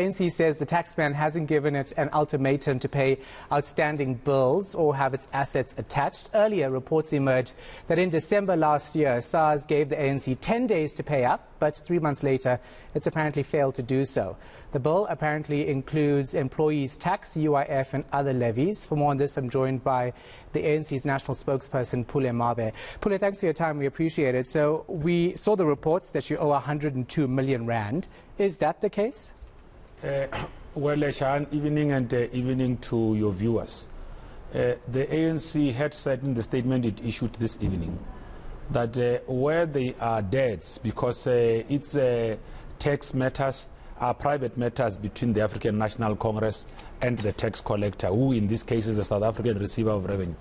ANC says the taxman hasn't given it an ultimatum to pay outstanding bills or have its assets attached. Earlier, reports emerged that in December last year, SARS gave the ANC 10 days to pay up, but 3 months later, it's apparently failed to do so. The bill apparently includes employees' tax, UIF and other levies. For more on this, I'm joined by the ANC's national spokesperson, Pule Mabe. Pule, thanks for your time. We appreciate it. So we saw the reports that you owe 102 million rand. Is that the case? Well, Shan, evening to your viewers. The ANC had said in the statement it issued this evening that where they are debts, because it's tax matters are private matters between the African National Congress and the tax collector, who in this case is the South African receiver of revenue.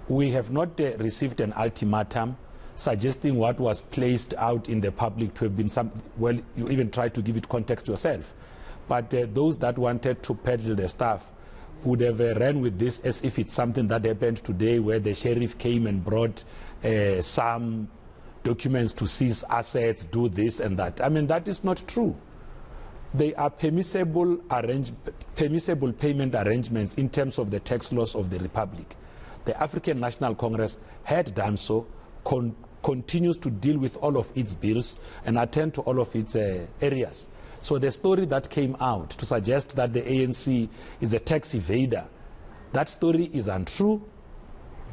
We have not received an ultimatum suggesting what was placed out in the public to have been well, you even tried to give it context yourself. But those that wanted to peddle the stuff would have ran with this as if it's something that happened today, where the sheriff came and brought some documents to seize assets, do this and that. I mean, that is not true. They are permissible payment arrangements in terms of the tax laws of the Republic. The African National Congress had done so, continues to deal with all of its bills and attend to all of its areas. So the story that came out to suggest that the ANC is a tax evader, that story is untrue,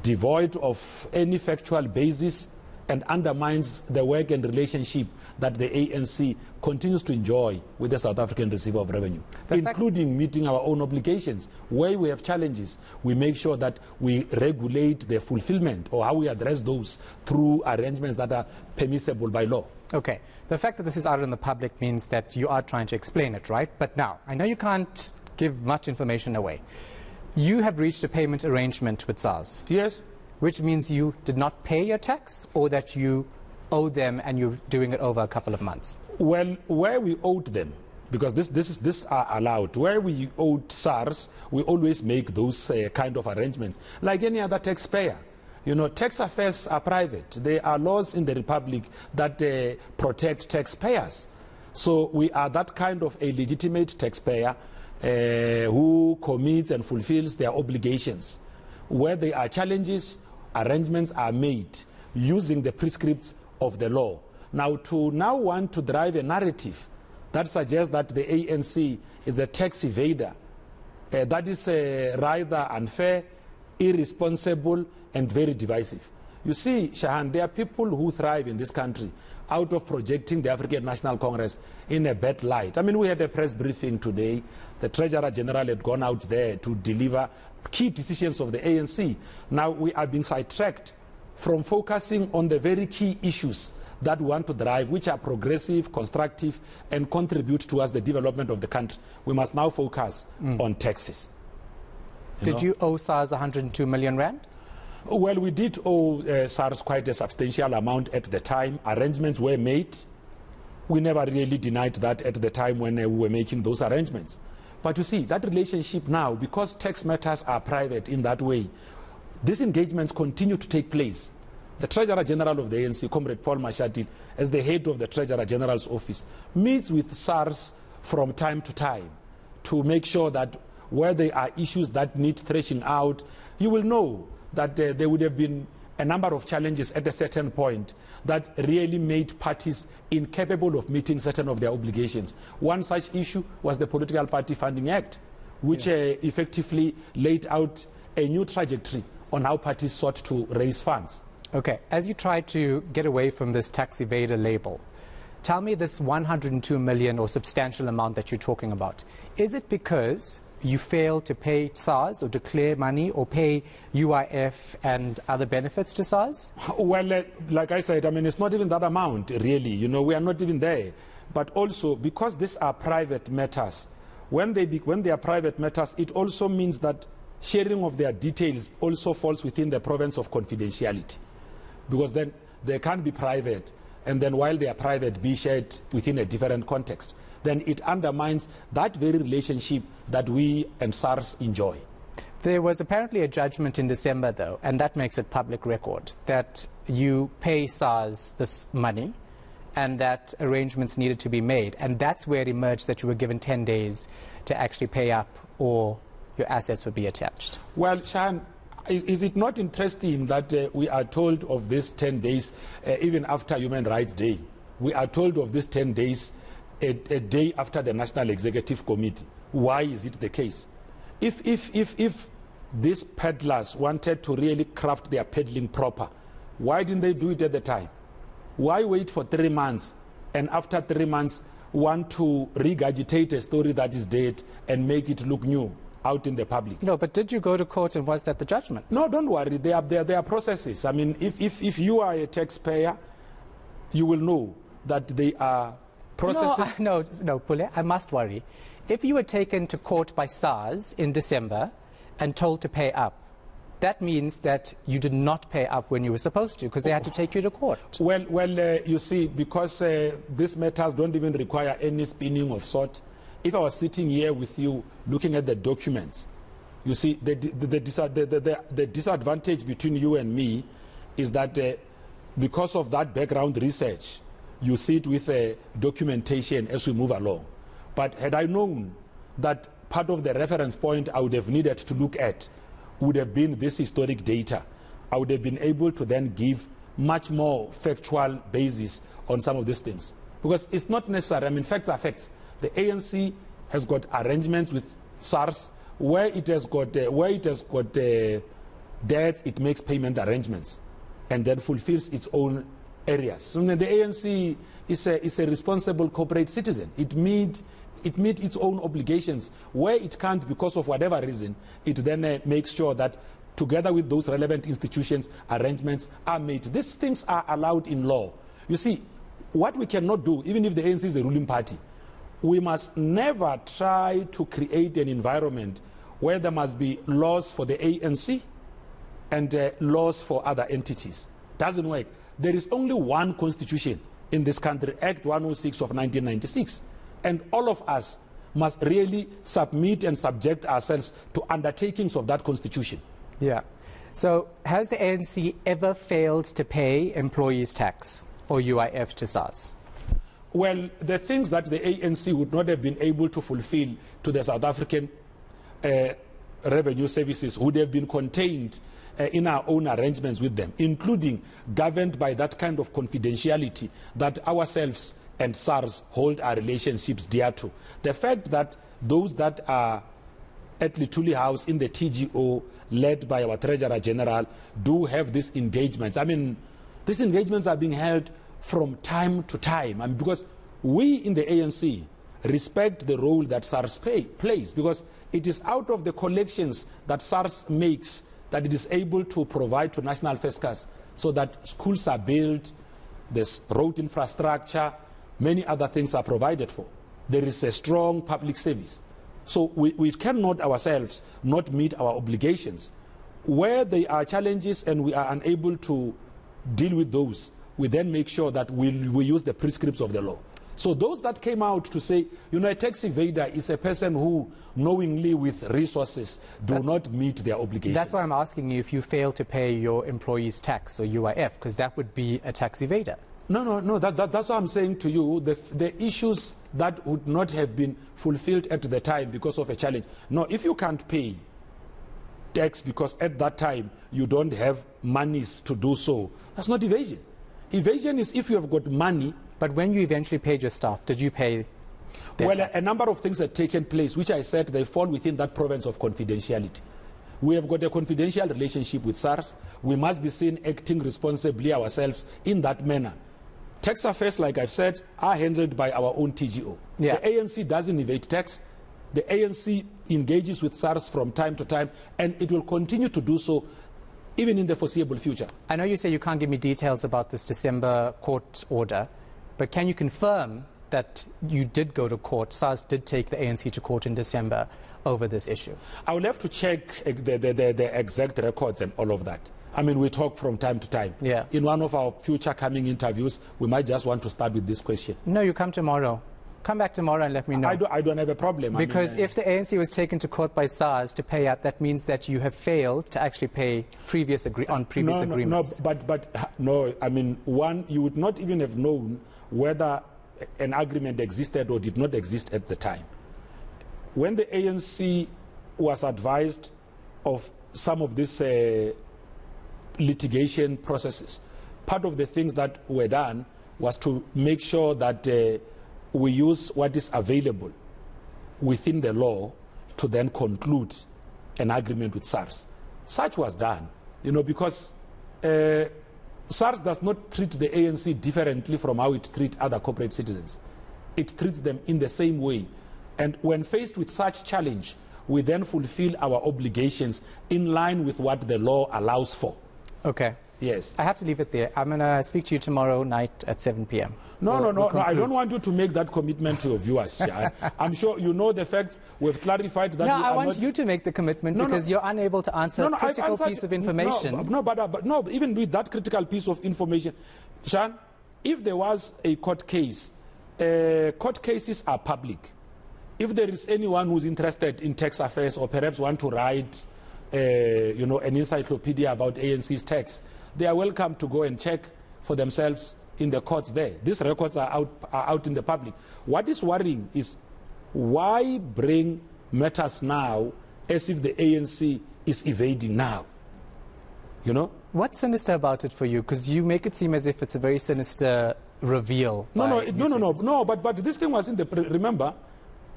devoid of any factual basis, and undermines the work and relationship that the ANC continues to enjoy with the South African receiver of revenue, including meeting our own obligations. Where we have challenges, we make sure that we regulate the fulfillment or how we address those through arrangements that are permissible by law. Okay. The fact that this is out in the public means that you are trying to explain it, right? But now, I know you can't give much information away. You have reached a payment arrangement with SARS. Yes. Which means you did not pay your tax, or that you owe them and you're doing it over a couple of months? Well, where we owed them, because this are allowed, where we owed SARS, we always make those kind of arrangements, like any other taxpayer. You know, tax affairs are private. There are laws in the Republic that protect taxpayers. So we are that kind of a legitimate taxpayer who commits and fulfills their obligations. Where there are challenges, arrangements are made using the prescripts of the law. Now, to want to drive a narrative that suggests that the ANC is a tax evader, that is rather unfair, irresponsible, and very divisive. You see, Shahan, there are people who thrive in this country out of projecting the African National Congress in a bad light. I mean, we had a press briefing today. The Treasurer General had gone out there to deliver key decisions of the ANC. Now we are being sidetracked from focusing on the very key issues that we want to drive, which are progressive, constructive, and contribute towards the development of the country. We must now focus on taxes. Did you owe SARS 102 million rand? Well, we did owe SARS quite a substantial amount at the time. Arrangements were made. We never really denied that at the time when we were making those arrangements. But you see, that relationship now, because tax matters are private in that way, these engagements continue to take place. The Treasurer General of the ANC, Comrade Pule Mabe, as the head of the Treasurer General's office, meets with SARS from time to time to make sure that where there are issues that need threshing out, you will know that there would have been a number of challenges at a certain point that really made parties incapable of meeting certain of their obligations. One such issue was the Political Party Funding Act, which effectively laid out a new trajectory on how parties sought to raise funds. Okay, as you try to get away from this tax evader label, tell me this 102 million or substantial amount that you're talking about. Is it because you failed to pay SARS or declare money or pay UIF and other benefits to SARS? Well, like I said, I mean, it's not even that amount, really. You know, we are not even there. But also, because these are private matters, when they are private matters, it also means that sharing of their details also falls within the province of confidentiality. Because then they can't be private, and then while they are private, be shared within a different context. Then it undermines that very relationship that we and SARS enjoy. There was apparently a judgment in December, though, and that makes it public record, that you pay SARS this money and that arrangements needed to be made. And that's where it emerged that you were given 10 days to actually pay up or your assets would be attached. Well, Shan, is it not interesting that we are told of this 10 days even after Human Rights Day? We are told of this 10 days a day after the National Executive Committee. Why is it the case? If these peddlers wanted to really craft their peddling proper, why didn't they do it at the time? Why wait for 3 months and after 3 months want to regurgitate a story that is dead and make it look new out in the public? No, but did you go to court and was that the judgment? No, don't worry. There are processes. I mean, if you are a taxpayer, you will know that they are processes. No, Pule, I must worry. If you were taken to court by SARS in December and told to pay up, that means that you did not pay up when you were supposed to because they had to take you to court. Well, you see, because these matters don't even require any spinning of sort. If I was sitting here with you looking at the documents, you see, the disadvantage between you and me is that because of that background research, you sit with documentation as we move along. But had I known that part of the reference point I would have needed to look at would have been this historic data, I would have been able to then give much more factual basis on some of these things. Because it's not necessary. I mean, facts are facts. The ANC has got arrangements with SARS where it has got debts, it makes payment arrangements and then fulfills its own areas. So the ANC is a responsible corporate citizen. It meets its own obligations. Where it can't, because of whatever reason, it then makes sure that together with those relevant institutions, arrangements are made. These things are allowed in law. You see, what we cannot do, even if the ANC is a ruling party, we must never try to create an environment where there must be laws for the ANC and laws for other entities. Doesn't work. There is only one constitution in this country, Act 106 of 1996. And all of us must really submit and subject ourselves to undertakings of that constitution. Yeah. So has the ANC ever failed to pay employees' tax or UIF to SARS? Well, the things that the ANC would not have been able to fulfill to the South African revenue services would have been contained in our own arrangements with them, including governed by that kind of confidentiality that ourselves and SARS hold our relationships dear to. The fact that those that are at Lituli House in the TGO, led by our Treasurer General, do have these engagements. I mean, these engagements are being held from time to time. I mean, because we in the ANC respect the role that SARS plays, because it is out of the collections that SARS makes that it is able to provide to national fiscus so that schools are built, there's road infrastructure, many other things are provided for. There is a strong public service. So we cannot ourselves not meet our obligations. Where there are challenges and we are unable to deal with those, we then make sure that we use the prescripts of the law. So those that came out to say, you know, a tax evader is a person who knowingly with resources do not meet their obligations. That's why I'm asking you if you fail to pay your employees' tax or UIF, because that would be a tax evader. No, that's what I'm saying to you. The issues that would not have been fulfilled at the time because of a challenge. No, if you can't pay tax because at that time you don't have monies to do so, that's not evasion. Evasion is if you have got money. But when you eventually paid your staff, did you pay their tax? A number of things had taken place, which I said they fall within that province of confidentiality. We have got a confidential relationship with SARS. We must be seen acting responsibly ourselves in that manner. Tax affairs, like I've said, are handled by our own TGO. Yeah. The ANC doesn't evade tax. The ANC engages with SARS from time to time, and it will continue to do so even in the foreseeable future. I know you say you can't give me details about this December court order, but can you confirm that you did go to court, SARS did take the ANC to court in December over this issue? I will have to check the exact records and all of that. I mean, we talk from time to time. Yeah. In one of our future coming interviews, we might just want to start with this question. No, you come tomorrow. Come back tomorrow and let me know. I don't have a problem. Because if the ANC was taken to court by SARS to pay up, that means that you have failed to actually pay previous agreements. No, I mean, one, you would not even have known whether an agreement existed or did not exist at the time. When the ANC was advised of some of these litigation processes, part of the things that were done was to make sure that we use what is available within the law to then conclude an agreement with SARS. Such was done, because SARS does not treat the ANC differently from how it treats other corporate citizens. It treats them in the same way. And when faced with such challenge, we then fulfill our obligations in line with what the law allows for. Okay. Yes. I have to leave it there. I'm going to speak to you tomorrow night at 7 p.m. No, I don't want you to make that commitment to your viewers. I'm sure you know the facts. We've clarified that. No, I want you to make the commitment because you're unable to answer a critical piece of information. But even with that critical piece of information, Shan, if there was a court case, court cases are public. If there is anyone who's interested in tax affairs or perhaps want to write, an encyclopedia about ANC's tax, they are welcome to go and check for themselves in the courts there. These records are out in the public. What is worrying is why bring matters now as if the ANC is evading now? What's sinister about it for you? Because you make it seem as if it's a very sinister reveal. No, but this thing was in the, remember,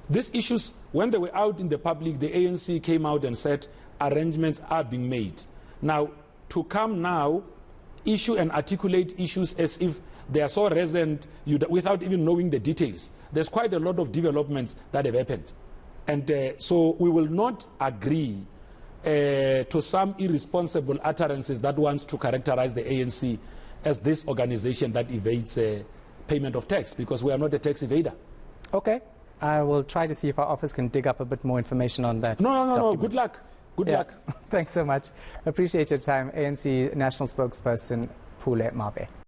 these issues, when they were out in the public, the ANC came out and said arrangements are being made. Now, to come now, issue and articulate issues as if they are so recent without even knowing the details. There's quite a lot of developments that have happened. And so we will not agree to some irresponsible utterances that wants to characterize the ANC as this organization that evades payment of tax, because we are not a tax evader. Okay. I will try to see if our office can dig up a bit more information on that. No. Good luck. Good luck. Thanks so much. Appreciate your time. ANC National Spokesperson Pule Mabe.